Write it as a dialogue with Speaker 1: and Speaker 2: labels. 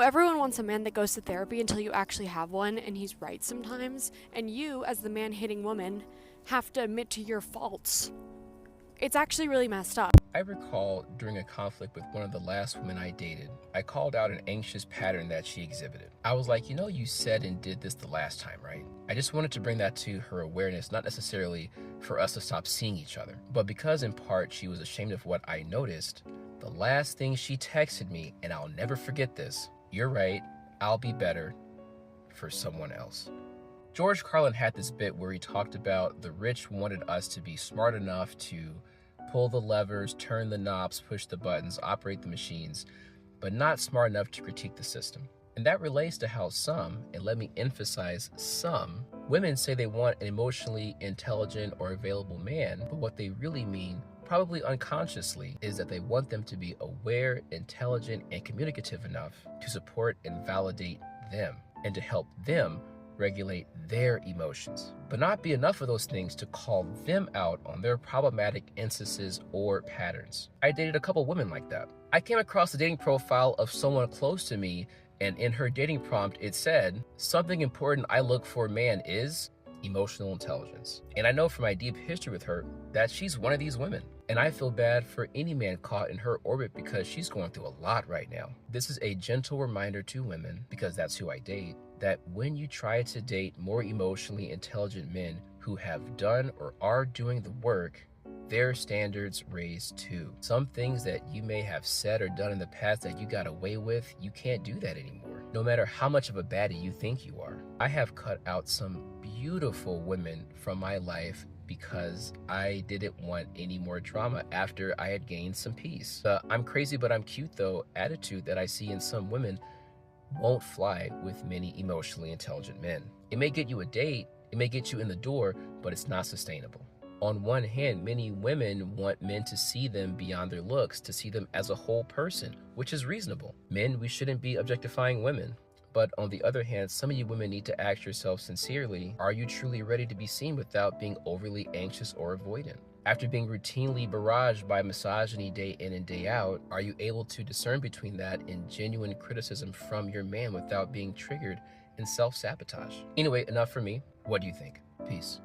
Speaker 1: Everyone wants a man that goes to therapy until you actually have one, and he's right sometimes, and you, as the man hitting woman, have to admit to your faults. It's actually really messed up.
Speaker 2: I recall during a conflict with one of the last women I dated, I called out an anxious pattern that she exhibited. I was like, you said and did this the last time, right? I just wanted to bring that to her awareness, not necessarily for us to stop seeing each other, but because in part she was ashamed of what I noticed, the last thing she texted me, and I'll never forget this, "You're right, I'll be better for someone else." George Carlin had this bit where he talked about the rich wanted us to be smart enough to pull the levers, turn the knobs, push the buttons, operate the machines, but not smart enough to critique the system. And that relates to how some, and let me emphasize some, women say they want an emotionally intelligent or available man, but what they really mean, probably unconsciously, is that they want them to be aware, intelligent, and communicative enough to support and validate them, and to help them regulate their emotions, but not be enough of those things to call them out on their problematic instances or patterns. I dated a couple women like that. I came across the dating profile of someone close to me, and in her dating prompt, it said, "Something important I look for a man is emotional intelligence." And I know from my deep history with her that she's one of these women. And I feel bad for any man caught in her orbit because she's going through a lot right now. This is a gentle reminder to women, because that's who I date, that when you try to date more emotionally intelligent men who have done or are doing the work, their standards raise too. Some things that you may have said or done in the past that you got away with, you can't do that anymore, no matter how much of a baddie you think you are. I have cut out some beautiful women from my life because I didn't want any more drama after I had gained some peace. I'm crazy but I'm cute though attitude that I see in some women won't fly with many emotionally intelligent men. It may get you a date, it may get you in the door, but it's not sustainable. On one hand, many women want men to see them beyond their looks, to see them as a whole person, which is reasonable. Men, we shouldn't be objectifying women. But on the other hand, some of you women need to ask yourself sincerely, are you truly ready to be seen without being overly anxious or avoidant? After being routinely barraged by misogyny day in and day out, are you able to discern between that and genuine criticism from your man without being triggered and self-sabotage? Anyway, enough for me. What do you think? Peace.